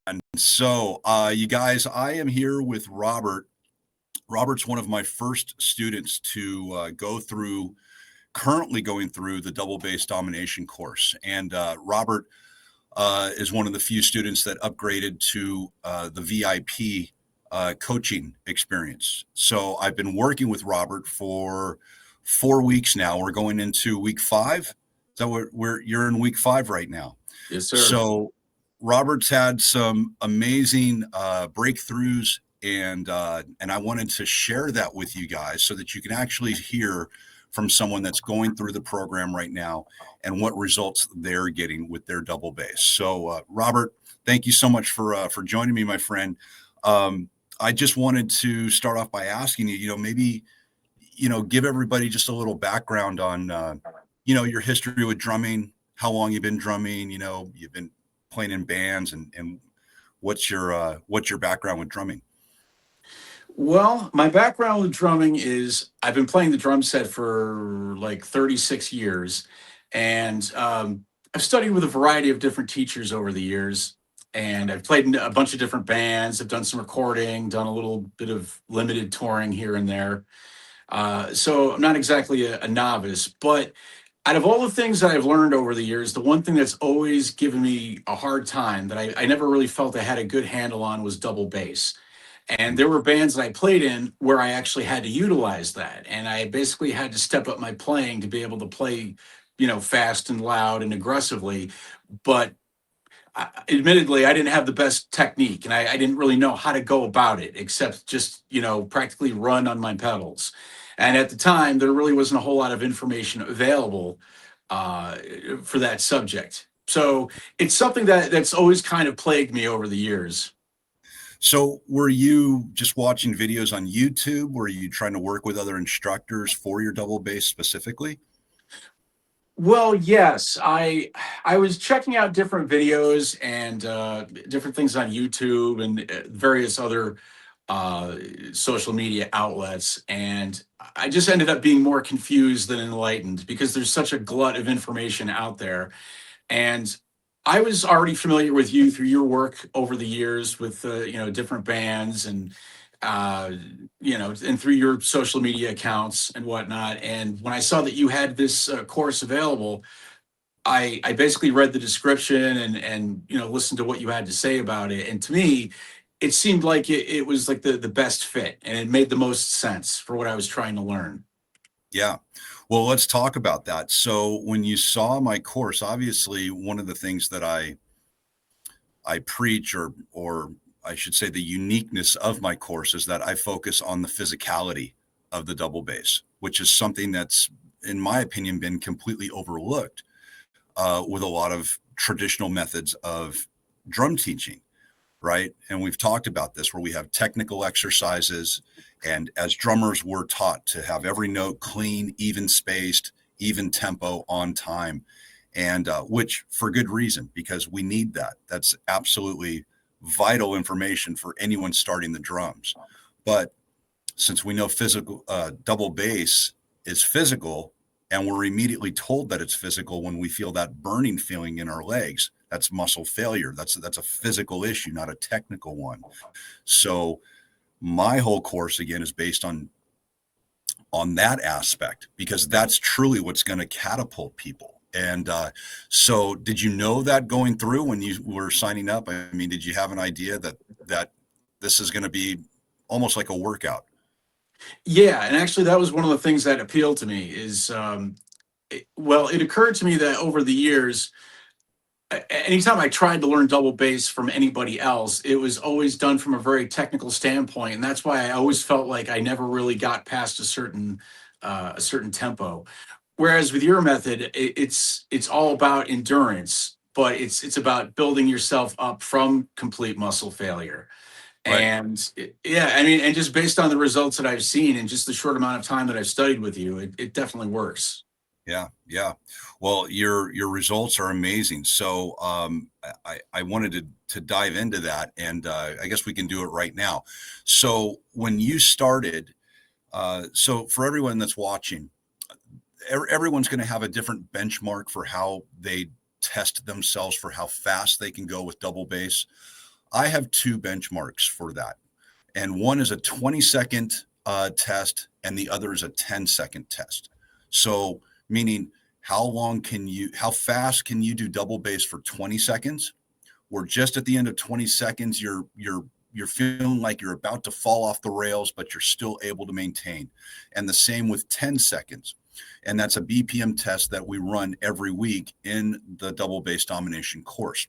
You guys, I am here with Robert. Robert's one of my first students to currently going through the Double Bass Domination course. And Robert is one of the few students that upgraded to the VIP coaching experience. So I've been working with Robert for 4 weeks now. We're going into week 5. So you're in week 5 right now. Yes, sir. So Robert's had some amazing breakthroughs, and I wanted to share that with you guys so that you can actually hear from someone that's going through the program right now and what results they're getting with their double bass. So, Robert, thank you so much for joining me, my friend. I just wanted to start off by asking you, maybe, give everybody just a little background on, your history with drumming, how long you've been drumming, you've been playing in bands, and what's your background with drumming? Well, my background with drumming is I've been playing the drum set for like 36 years. And I've studied with a variety of different teachers over the years. And I've played in a bunch of different bands. I've done some recording, done a little bit of limited touring here and there. So I'm not exactly a novice, but out of all the things that I've learned over the years, the one thing that's always given me a hard time that I never really felt I had a good handle on was double bass. And there were bands that I played in where I actually had to utilize that. And I basically had to step up my playing to be able to play, fast and loud and aggressively. But admittedly, I didn't have the best technique and I didn't really know how to go about it except just, practically run on my pedals. And at the time, there really wasn't a whole lot of information available for that subject. So it's something that's always kind of plagued me over the years. So were you just watching videos on YouTube? Were you trying to work with other instructors for your double bass specifically? Well, yes, I was checking out different videos and different things on YouTube and various other uh, social media outlets, and I just ended up being more confused than enlightened because there's such a glut of information out there. And I was already familiar with you through your work over the years with different bands and uh, and through your social media accounts and whatnot. And when I saw that you had this course available, I basically read the description and listened to what you had to say about it. And to me, it seemed like it was like the best fit and it made the most sense for what I was trying to learn. Yeah. Well, let's talk about that. So when you saw my course, obviously one of the things that I preach, or I should say the uniqueness of my course, is that I focus on the physicality of the double bass, which is something that's, in my opinion, been completely overlooked with a lot of traditional methods of drum teaching, right? And we've talked about this where we have technical exercises. And as drummers, we're taught to have every note clean, even spaced, even tempo, on time. And which for good reason, because we need that. That's absolutely vital information for anyone starting the drums. But since we know physical double bass is physical, and we're immediately told that it's physical when we feel that burning feeling in our legs, that's muscle failure. That's a physical issue, not a technical one. So my whole course again is based on that aspect, because that's truly what's going to catapult people. And so did you know that going through when you were signing up? I mean, did you have an idea that this is going to be almost like a workout? Yeah, and actually, that was one of the things that appealed to me. Well, it occurred to me that over the years, anytime I tried to learn double bass from anybody else, it was always done from a very technical standpoint, and that's why I always felt like I never really got past a certain tempo. Whereas with your method, it's all about endurance, but it's about building yourself up from complete muscle failure. Right. And yeah, I mean, and just based on the results that I've seen and just the short amount of time that I've studied with you, it definitely works. Yeah, yeah. Well, your results are amazing. So I wanted to dive into that, and I guess we can do it right now. So when you started, so for everyone that's watching, everyone's going to have a different benchmark for how they test themselves for how fast they can go with double bass. I have two benchmarks for that. And one is a 20-second test, and the other is a 10-second test. So, meaning how fast can you do double bass for 20 seconds? Or just at the end of 20 seconds, you're feeling like you're about to fall off the rails, but you're still able to maintain. And the same with 10 seconds. And that's a BPM test that we run every week in the Double Bass Domination course.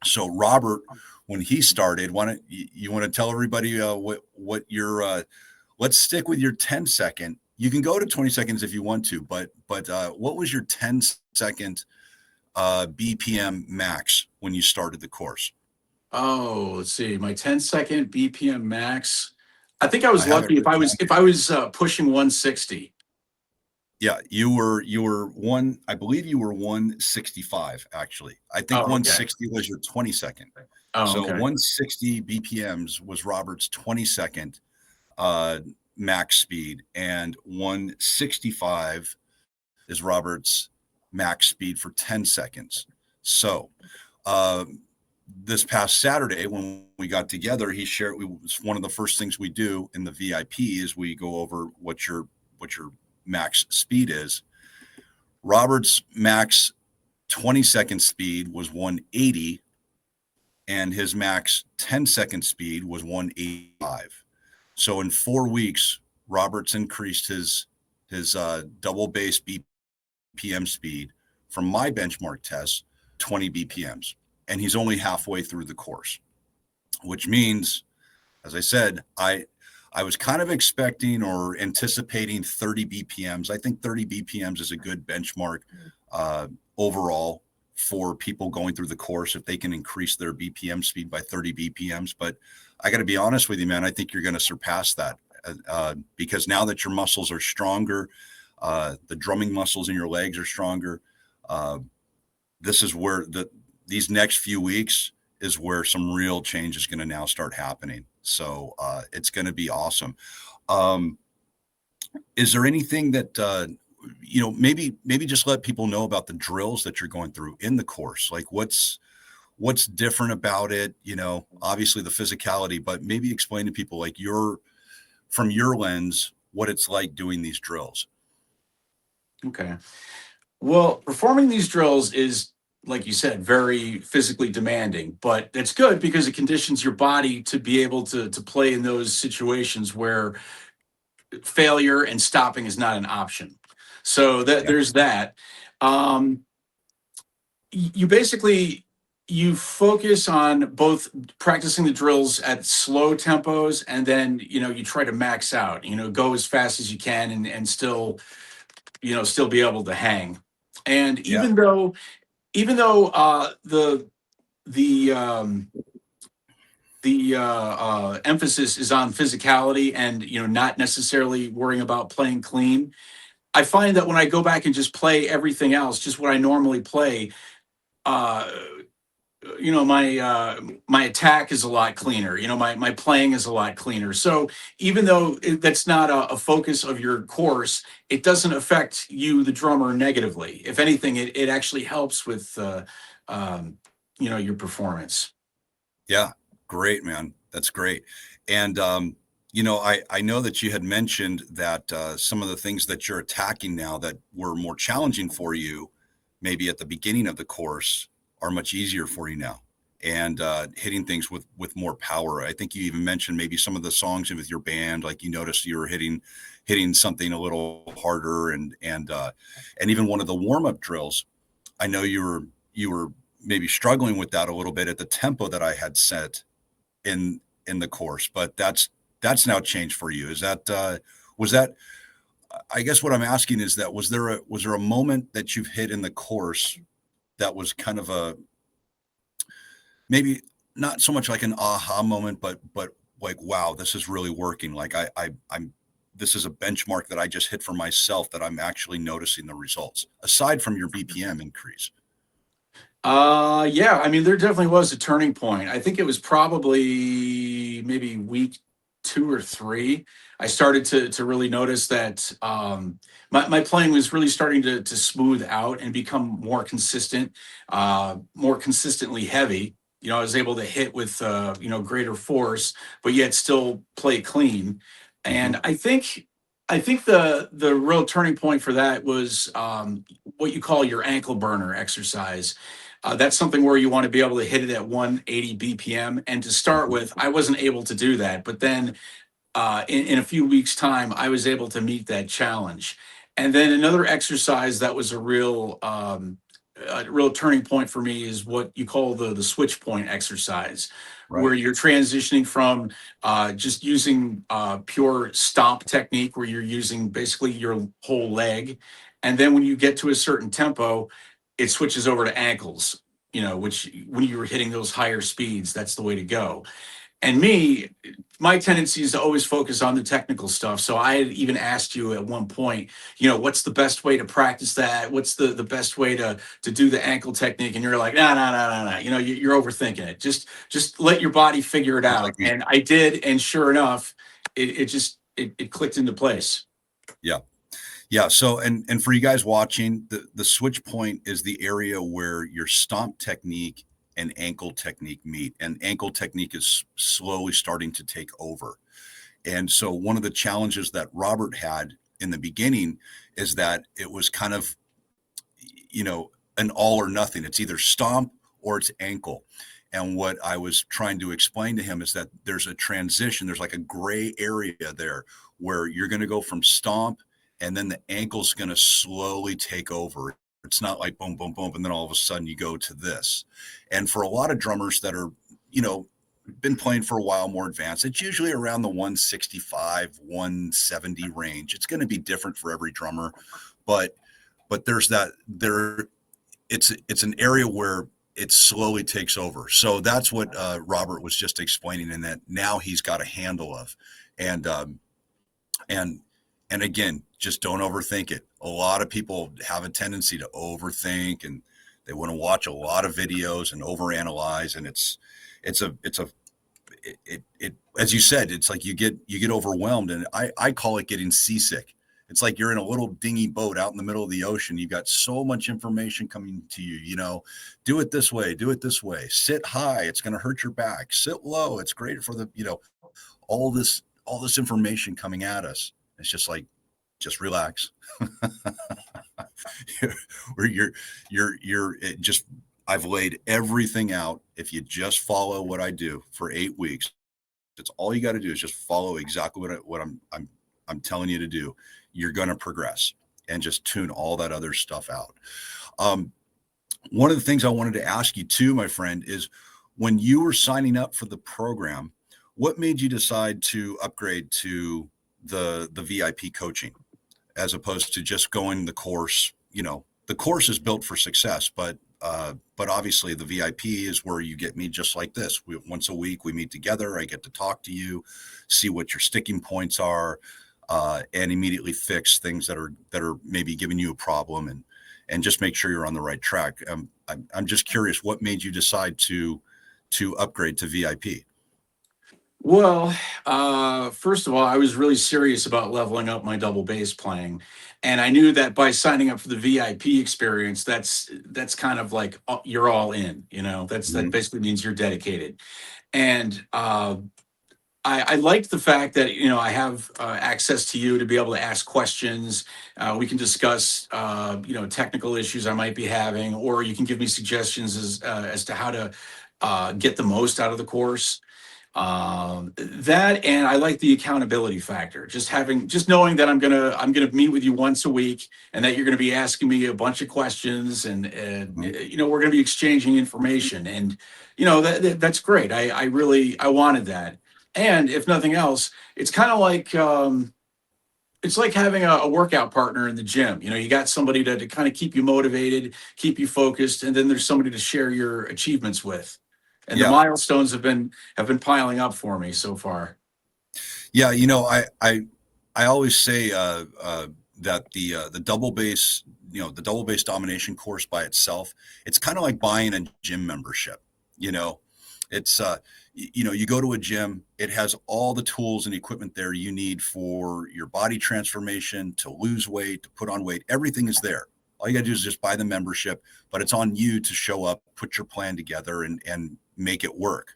So Robert, when he started, you want to tell everybody what your let's stick with your 10-second. You can go to 20 seconds if you want to, but what was your 10-second BPM max when you started the course? Oh, let's see. My 10-second BPM max. I think I I was have it lucky if I written was down. if I was pushing 160. Yeah, you were one. I believe you were 165 actually. I think Oh, okay. 160 was your 20-second. Oh, So okay. 160 BPMs was Robert's 20-second max speed, and 165 is Robert's max speed for 10 seconds. So uh, this past Saturday when we got together, he shared one of the first things we do in the VIP is we go over what your max speed is. Robert's max 20-second speed was 180, and his max 10-second speed was 185. So in 4 weeks, Roberts increased his double bass BPM speed from my benchmark test 20 BPMs, and he's only halfway through the course, which means, as I said, I was kind of expecting or anticipating 30 BPMs. I think 30 BPMs is a good benchmark overall for people going through the course if they can increase their BPM speed by 30 BPMs. But I got to be honest with you, man, I think you're going to surpass that because now that your muscles are stronger, the drumming muscles in your legs are stronger. This is where these next few weeks is where some real change is going to now start happening. So it's going to be awesome. Is there anything that maybe just let people know about the drills that you're going through in the course? Like what's different about it? Obviously the physicality, but maybe explain to people like from your lens what it's like doing these drills. Okay. Well, performing these drills is, like you said, very physically demanding, but it's good because it conditions your body to be able to play in those situations where failure and stopping is not an option. So that Yeah. there's that. Um, you basically you focus on both practicing the drills at slow tempos, and then you try to max out. Go as fast as you can, and still still be able to hang. And Yeah. even though the um, the emphasis is on physicality and not necessarily worrying about playing clean, I find that when I go back and just play everything else, just what I normally play, uh, my attack is a lot cleaner. My playing is a lot cleaner. So even though that's not a focus of your course, it doesn't affect you, the drummer, negatively. If anything, it actually helps with um, your performance. Yeah, great, man. That's great. And I know that you had mentioned that some of the things that you're attacking now that were more challenging for you, maybe at the beginning of the course, are much easier for you now, and hitting things with more power. I think you even mentioned maybe some of the songs with your band, like you noticed you were hitting something a little harder, and even one of the warm up drills. I know you were maybe struggling with that a little bit at the tempo that I had set in the course, but that's now changed for you. Is that was that I guess what I'm asking is that was there a moment that you've hit in the course that was kind of a maybe not so much like an aha moment, but like wow, this is really working. Like I'm this is a benchmark that I just hit for myself that I'm actually noticing the results aside from your BPM increase. Yeah, I mean, there definitely was a turning point. I think it was probably maybe week 2 or 3. I started to really notice that my playing was really starting to smooth out and become more consistent, more consistently heavy. I was able to hit with greater force, but yet still play clean. Hmm. And I think the real turning point for that was what you call your ankle burner exercise. That's something where you want to be able to hit it at 180 BPM. And to start Hmm. with, I wasn't able to do that, but then in a few weeks' time, I was able to meet that challenge. And then another exercise that was a real turning point for me is what you call the switch point exercise, Right. where you're transitioning from just using pure stomp technique, where you're using basically your whole leg, and then when you get to a certain tempo, it switches over to ankles. Which when you were hitting those higher speeds, that's the way to go. And my tendency is to always focus on the technical stuff. So I had even asked you at one point, what's the best way to practice that? What's the best way to do the ankle technique? And you're like, no, no, no, no, no. You're overthinking it. Just let your body figure it Sounds out. like me. And I did, and sure enough, it clicked into place. Yeah. Yeah. So, and for you guys watching, the switch point is the area where your stomp technique and ankle technique meet, and ankle technique is slowly starting to take over. And so, one of the challenges that Robert had in the beginning is that it was kind of, you know, an all or nothing. It's either stomp or it's ankle. And what I was trying to explain to him is that there's a transition, there's like a gray area there where you're going to go from stomp and then the ankle's going to slowly take over. It's not like boom, boom, boom, and then all of a sudden you go to this. And for a lot of drummers that are, you know, been playing for a while more advanced, it's usually around the 165, 170 range. It's going to be different for every drummer, but there's that there it's an area where it slowly takes over. So that's what Robert was just explaining, and that now he's got a handle of, and and again, just don't overthink it. A lot of people have a tendency to overthink, and they want to watch a lot of videos and overanalyze, and it's a it as you said, it's like you get overwhelmed, and I call it getting seasick. It's like you're in a little dingy boat out in the middle of the ocean. You've got so much information coming to you, do it this way, do it this way, sit high, it's going to hurt your back, sit low, it's great for the, all this information coming at us. It's just like, just relax. Where just I've laid everything out. If you just follow what I do for 8 weeks, it's all you got to do is just follow exactly what I'm telling you to do. You're going to progress, and just tune all that other stuff out. Um, One of the things I wanted to ask you too, my friend, is when you were signing up for the program, what made you decide to upgrade to the VIP coaching as opposed to just going the course? The course is built for success, but obviously the VIP is where you get me just like this. Once a week we meet together. I get to talk to you, see what your sticking points are, and immediately fix things that are maybe giving you a problem, and just make sure you're on the right track. I'm just curious, what made you decide to upgrade to VIP? Well, first of all, I was really serious about leveling up my double bass playing, and I knew that by signing up for the VIP experience, that's kind of like you're all in. That Mhm. basically means you're dedicated. And I liked the fact that I have access to you to be able to ask questions. We can discuss technical issues I might be having, or you can give me suggestions as to how to get the most out of the course. That, and I like the accountability factor. Just knowing that I'm gonna meet with you once a week, and that you're gonna be asking me a bunch of questions, and Mhm. we're gonna be exchanging information, and that's great. I really I wanted that, and if nothing else, it's like having a workout partner in the gym. You got somebody to kind of keep you motivated, keep you focused, and then there's somebody to share your achievements with. And the Yeah. milestones have been piling up for me so far. Yeah, I always say that the double bass, the double bass domination course by itself, it's kind of like buying a gym membership. You know, it's you go to a gym, it has all the tools and equipment there you need for your body transformation, to lose weight, to put on weight. Everything is there. All you got to do is just buy the membership, but it's on you to show up, put your plan together, and make it work.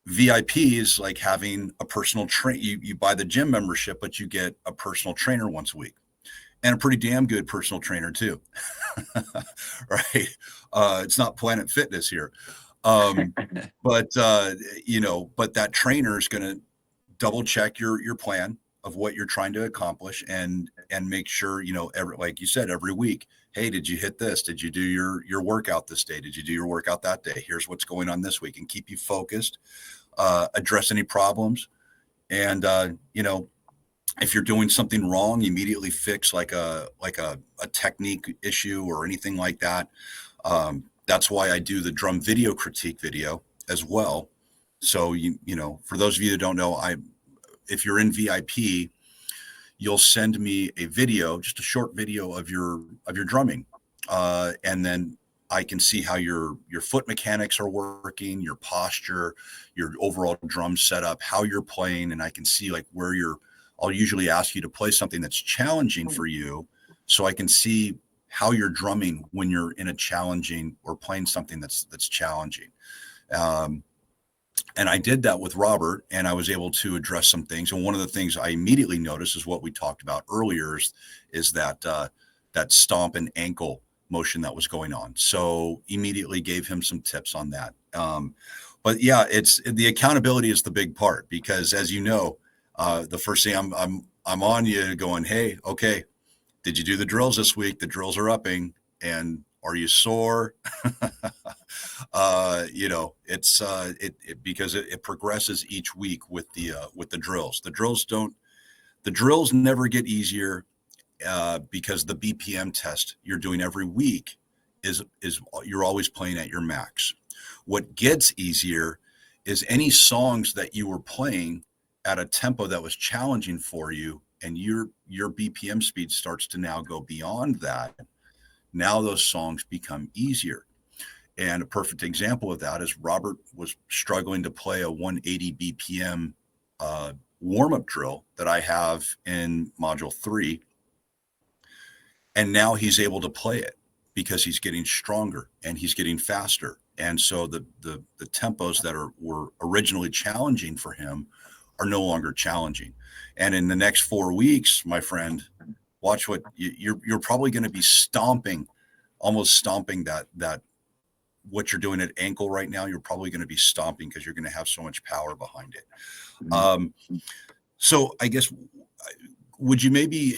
VIP is like having a personal train. You buy the gym membership, but you get a personal trainer once a week, and a pretty damn good personal trainer too. Right? It's not Planet Fitness here, but but that trainer is going to double check your plan of what you're trying to accomplish, and make sure, every, like you said, every week, hey, did you hit this? Did you do your workout this day? Did you do your workout that day? Here's what's going on this week, and keep you focused, address any problems, and if you're doing something wrong, immediately fix like a technique issue or anything like that. That's why I do the drum video critique video as well. So for those of you that don't know, if you're in VIP, you'll send me a video, just a short video of your drumming, and then I can see how your foot mechanics are working, your posture, your overall drum setup, how you're playing, and I can see like where I'll usually ask you to play something that's challenging for you, so I can see how you're drumming when you're in a challenging or playing something that's challenging. And I did that with Robert, and I was able to address some things. And one of the things I immediately noticed is what we talked about earlier, is that stomp and ankle motion that was going on. So immediately gave him some tips on that. But yeah, it's the accountability is the big part, because as you know, the first thing I'm on you going, hey, okay, did you do the drills this week? The drills are upping, and are you sore? It's because it progresses each week with the drills. The drills never get easier, because the BPM test you're doing every week is you're always playing at your max. What gets easier is any songs that you were playing at a tempo that was challenging for you, and your BPM speed starts to now go beyond that. Now those songs become easier. And a perfect example of that is Robert was struggling to play a 180 BPM warm-up drill that I have in module 3. And now he's able to play it because he's getting stronger and he's getting faster. And so the tempos that were originally challenging for him are no longer challenging. And in the next 4 weeks, my friend, watch what you're probably going to be almost stomping that what you're doing at ankle right now. You're probably going to be stomping, because you're going to have so much power behind it. So I guess, would you maybe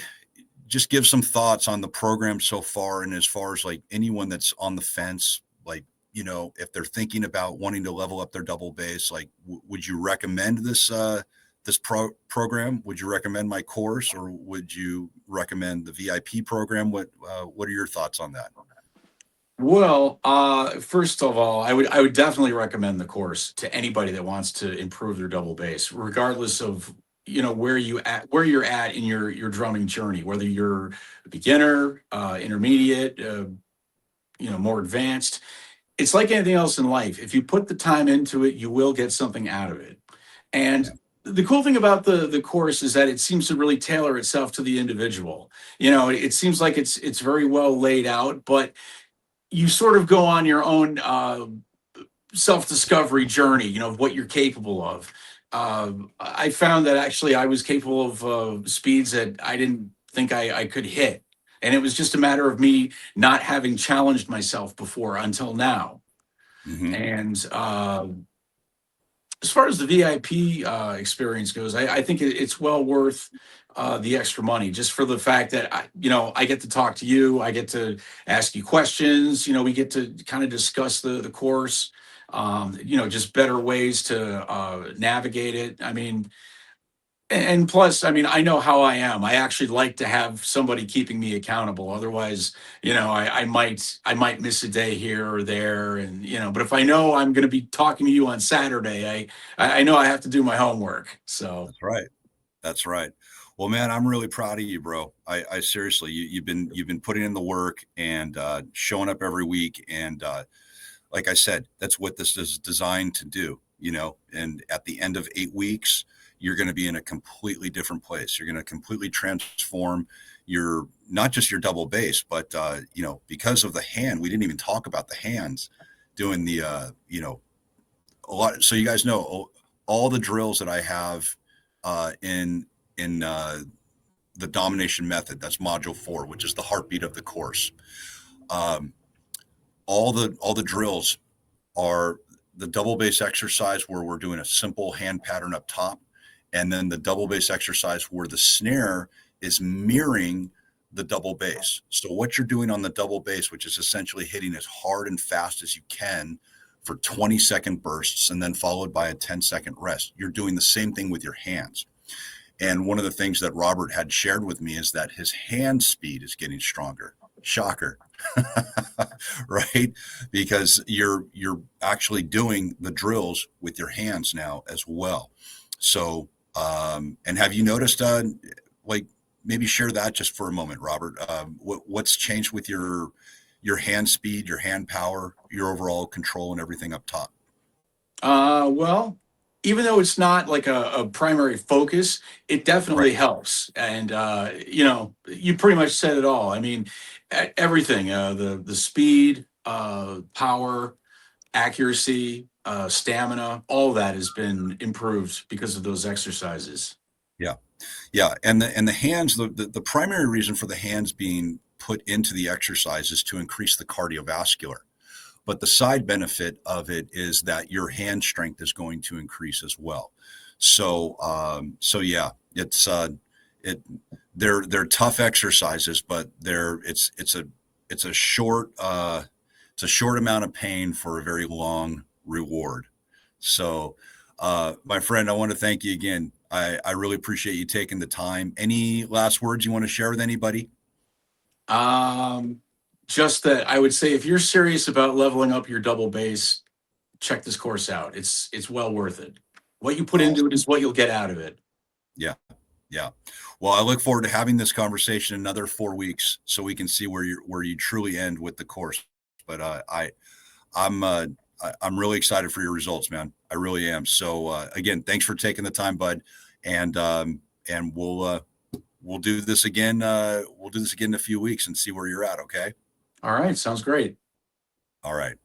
just give some thoughts on the program so far, and as far as like anyone that's on the fence, like, if they're thinking about wanting to level up their double bass, like, would you recommend this program? Would you recommend my course, or would you recommend the VIP program? What are your thoughts on that? Well, first of all, I would definitely recommend the course to anybody that wants to improve their double bass, regardless of where you're at in your drumming journey, whether you're a beginner, intermediate, more advanced. It's like anything else in life. If you put the time into it, you will get something out of it. And Yeah. the cool thing about the course is that it seems to really tailor itself to the individual. It seems like it's very well laid out, but you sort of go on your own self-discovery journey, of what you're capable of. I found that actually I was capable of speeds that I didn't think I could hit. And it was just a matter of me not having challenged myself before until now. Mm-hmm. And as far as the VIP experience goes, I think it's well worth the extra money, just for the fact that I get to talk to you, I get to ask you questions. We get to kind of discuss the course, just better ways to navigate it. I mean, and plus, I mean, I know how I am. I actually like to have somebody keeping me accountable. Otherwise, I might miss a day here or there, and But if I know I'm going to be talking to you on Saturday, I know I have to do my homework. So That's right. That's right. Well, man, I'm really proud of you, bro. I seriously, you've been putting in the work, and showing up every week. And like I said, that's what this is designed to do, and at the end of 8 weeks, you're going to be in a completely different place. You're going to completely transform not just your double bass, but because of the hand, we didn't even talk about the hands, doing the a lot. So you guys know all the drills that I have in the Domination Method. That's Module 4, which is the heartbeat of the course. Um, all the drills are the double bass exercise where we're doing a simple hand pattern up top, and then the double bass exercise where the snare is mirroring the double bass. So what you're doing on the double bass, which is essentially hitting as hard and fast as you can for 20-second bursts and then followed by a 10-second rest, you're doing the same thing with your hands. And one of the things that Robert had shared with me is that his hand speed is getting stronger. Shocker. Right? Because you're actually doing the drills with your hands now as well. So and have you noticed like maybe share that just for a moment, Robert? What's changed with your hand speed, your hand power, your overall control and everything up top? Well, even though it's not like a primary focus, it definitely Right. helps. And you pretty much said it all. I mean, everything, the speed, power, accuracy, stamina, all that has been improved because of those exercises. Yeah. Yeah. And the hands, the primary reason for the hands being put into the exercise is to increase the cardiovascular. But the side benefit of it is that your hand strength is going to increase as well. So yeah, it they're tough exercises, but it's a short it's a short amount of pain for a very long reward. So my friend, I want to thank you again. I really appreciate you taking the time. Any last words you want to share with anybody? Um, just that I would say if you're serious about leveling up your double bass, check this course out. It's well worth it. What you put into it is what you'll get out of it. Yeah. Yeah. Well, I look forward to having this conversation in another 4 weeks so we can see where you truly end with the course. But I'm I'm really excited for your results, man. I really am. So again, thanks for taking the time, bud. And we'll do this again. We'll do this again in a few weeks and see where you're at. Okay. All right, sounds great. All right.